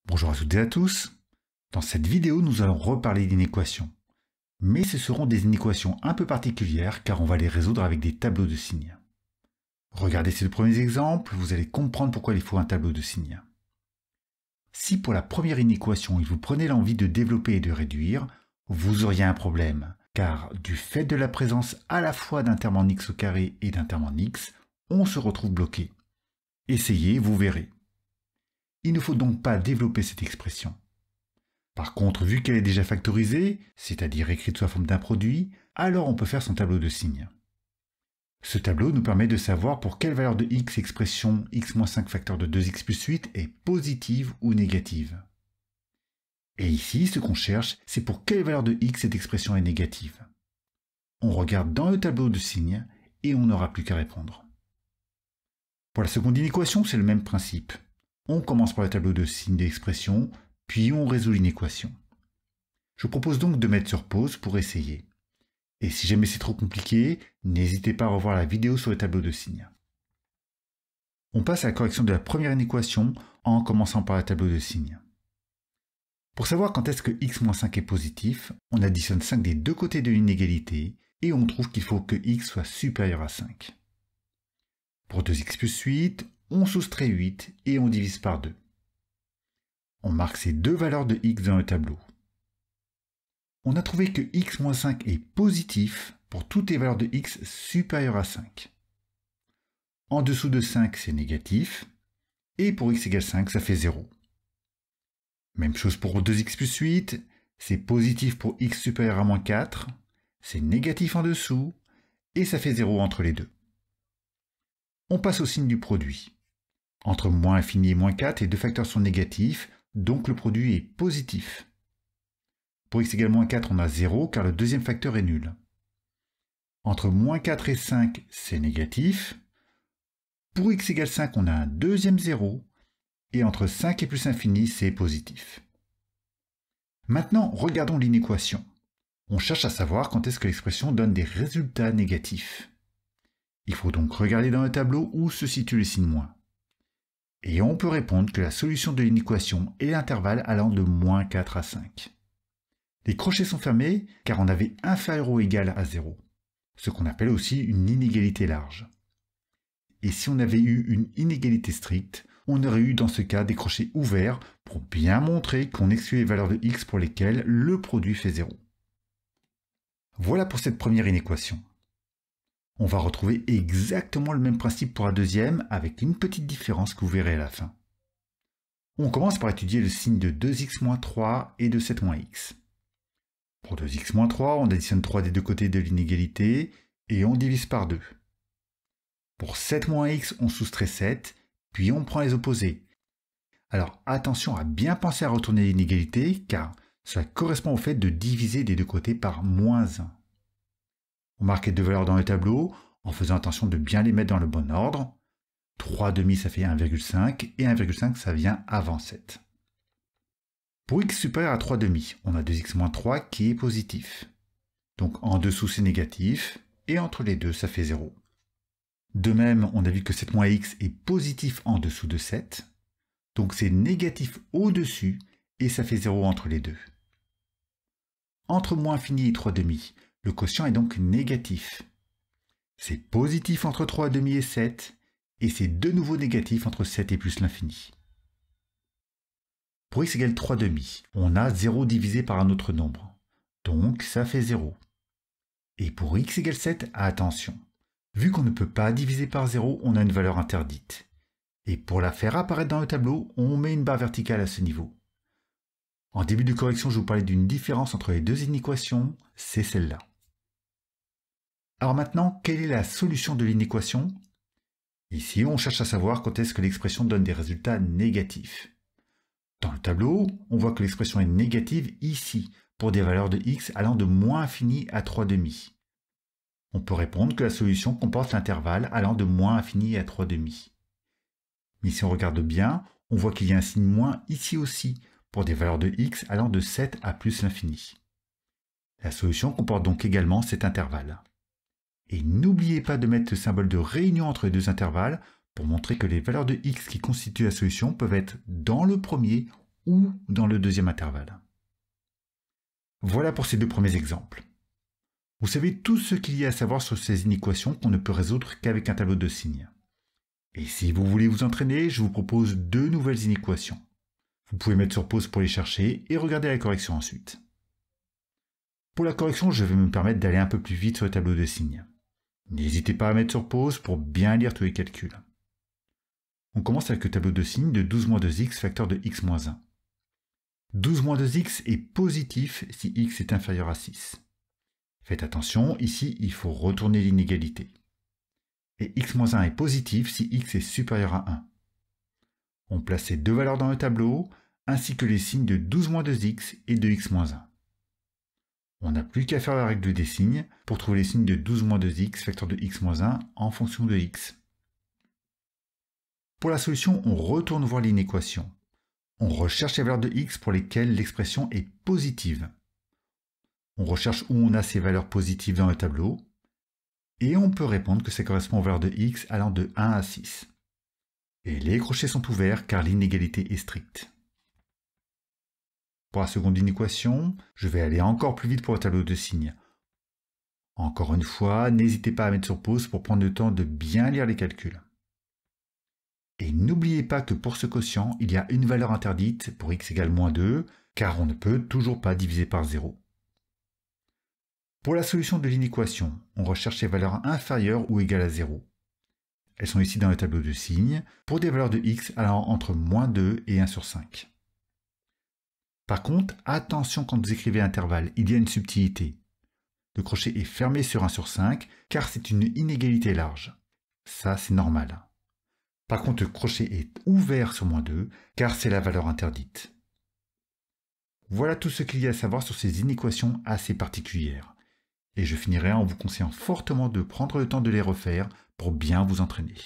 Bonjour à toutes et à tous. Dans cette vidéo, nous allons reparler d'inéquations. Mais ce seront des inéquations un peu particulières car on va les résoudre avec des tableaux de signes. Regardez ces deux premiers exemples, vous allez comprendre pourquoi il faut un tableau de signes. Si pour la première inéquation, il vous prenait l'envie de développer et de réduire, vous auriez un problème, car du fait de la présence à la fois d'un terme en x au carré et d'un terme en x, on se retrouve bloqué. Essayez, vous verrez. Il ne faut donc pas développer cette expression. Par contre, vu qu'elle est déjà factorisée, c'est-à-dire écrite sous la forme d'un produit, alors on peut faire son tableau de signes. Ce tableau nous permet de savoir pour quelle valeur de x l'expression x-5 facteur de 2x plus 8 est positive ou négative. Et ici, ce qu'on cherche, c'est pour quelle valeur de x cette expression est négative. On regarde dans le tableau de signes et on n'aura plus qu'à répondre. Pour la seconde inéquation, c'est le même principe. On commence par le tableau de signes de l'expression, puis on résout l'inéquation. Je vous propose donc de mettre sur pause pour essayer. Et si jamais c'est trop compliqué, n'hésitez pas à revoir la vidéo sur le tableau de signes. On passe à la correction de la première inéquation en commençant par le tableau de signes. Pour savoir quand est-ce que x-5 est positif, on additionne 5 des deux côtés de l'inégalité et on trouve qu'il faut que x soit supérieur à 5. Pour 2x plus 8, on soustrait 8 et on divise par 2. On marque ces deux valeurs de x dans le tableau. On a trouvé que x-5 est positif pour toutes les valeurs de x supérieures à 5. En dessous de 5, c'est négatif, et pour x égale 5, ça fait 0. Même chose pour 2x plus 8, c'est positif pour x supérieur à moins 4, c'est négatif en dessous, et ça fait 0 entre les deux. On passe au signe du produit. Entre moins infini et moins 4, les deux facteurs sont négatifs, donc le produit est positif. Pour x égale moins 4, on a 0 car le deuxième facteur est nul. Entre moins 4 et 5, c'est négatif. Pour x égale 5, on a un deuxième 0. Et entre 5 et plus infini, c'est positif. Maintenant, regardons l'inéquation. On cherche à savoir quand est-ce que l'expression donne des résultats négatifs. Il faut donc regarder dans le tableau où se situent les signes moins. Et on peut répondre que la solution de l'inéquation est l'intervalle allant de moins 4 à 5. Les crochets sont fermés car on avait inférieur ou égal à 0, ce qu'on appelle aussi une inégalité large. Et si on avait eu une inégalité stricte, on aurait eu dans ce cas des crochets ouverts pour bien montrer qu'on exclut les valeurs de x pour lesquelles le produit fait 0. Voilà pour cette première inéquation. On va retrouver exactement le même principe pour la deuxième avec une petite différence que vous verrez à la fin. On commence par étudier le signe de 2x-3 et de 7-x. Pour 2x-3, on additionne 3 des deux côtés de l'inégalité et on divise par 2. Pour 7-x, on soustrait 7, puis on prend les opposés. Alors attention à bien penser à retourner l'inégalité car cela correspond au fait de diviser des deux côtés par moins 1. On marque les deux valeurs dans le tableau en faisant attention de bien les mettre dans le bon ordre. 3,5 ça fait 1,5 et 1,5 ça vient avant 7. Pour x supérieur à 3,5, on a 2x-3 qui est positif. Donc en dessous c'est négatif, et entre les deux ça fait 0. De même, on a vu que 7-x est positif en dessous de 7, donc c'est négatif au-dessus, et ça fait 0 entre les deux. Entre moins infini et 3,5, le quotient est donc négatif. C'est positif entre 3,5 et 7, et c'est de nouveau négatif entre 7 et plus l'infini. Pour x égale 3,5, on a 0 divisé par un autre nombre. Donc ça fait 0. Et pour x égale 7, attention. Vu qu'on ne peut pas diviser par 0, on a une valeur interdite. Et pour la faire apparaître dans le tableau, on met une barre verticale à ce niveau. En début de correction, je vous parlais d'une différence entre les deux inéquations, c'est celle-là. Alors maintenant, quelle est la solution de l'inéquation? Ici, on cherche à savoir quand est-ce que l'expression donne des résultats négatifs. Dans le tableau, on voit que l'expression est négative ici, pour des valeurs de x allant de moins infini à 3,5. On peut répondre que la solution comporte l'intervalle allant de moins infini à 3,5. Mais si on regarde bien, on voit qu'il y a un signe moins ici aussi, pour des valeurs de x allant de 7 à plus l'infini. La solution comporte donc également cet intervalle. Et n'oubliez pas de mettre le symbole de réunion entre les deux intervalles pour montrer que les valeurs de x qui constituent la solution peuvent être dans le premier ou dans le deuxième intervalle. Voilà pour ces deux premiers exemples. Vous savez tout ce qu'il y a à savoir sur ces inéquations qu'on ne peut résoudre qu'avec un tableau de signes. Et si vous voulez vous entraîner, je vous propose deux nouvelles inéquations. Vous pouvez mettre sur pause pour les chercher et regarder la correction ensuite. Pour la correction, je vais me permettre d'aller un peu plus vite sur le tableau de signes. N'hésitez pas à mettre sur pause pour bien lire tous les calculs. On commence avec le tableau de signes de 12 moins 2x facteur de x moins 1. 12 moins 2x est positif si x est inférieur à 6. Faites attention, ici il faut retourner l'inégalité. Et x moins 1 est positif si x est supérieur à 1. On place ces deux valeurs dans le tableau, ainsi que les signes de 12 moins 2x et de x moins 1. On n'a plus qu'à faire la règle des signes pour trouver les signes de 12 moins 2x facteur de x moins 1 en fonction de x. Pour la solution, on retourne voir l'inéquation. On recherche les valeurs de x pour lesquelles l'expression est positive. On recherche où on a ces valeurs positives dans le tableau, et on peut répondre que ça correspond aux valeurs de x allant de 1 à 6. Et les crochets sont ouverts car l'inégalité est stricte. Pour la seconde inéquation, je vais aller encore plus vite pour le tableau de signes. Encore une fois, n'hésitez pas à mettre sur pause pour prendre le temps de bien lire les calculs. Et n'oubliez pas que pour ce quotient, il y a une valeur interdite pour x égale moins 2, car on ne peut toujours pas diviser par 0. Pour la solution de l'inéquation, on recherche les valeurs inférieures ou égales à 0. Elles sont ici dans le tableau de signes, pour des valeurs de x allant entre moins 2 et 1 sur 5. Par contre, attention quand vous écrivez intervalle, il y a une subtilité. Le crochet est fermé sur 1 sur 5, car c'est une inégalité large. Ça, c'est normal. Par contre, le crochet est ouvert sur moins 2, car c'est la valeur interdite. Voilà tout ce qu'il y a à savoir sur ces inéquations assez particulières. Et je finirai en vous conseillant fortement de prendre le temps de les refaire pour bien vous entraîner.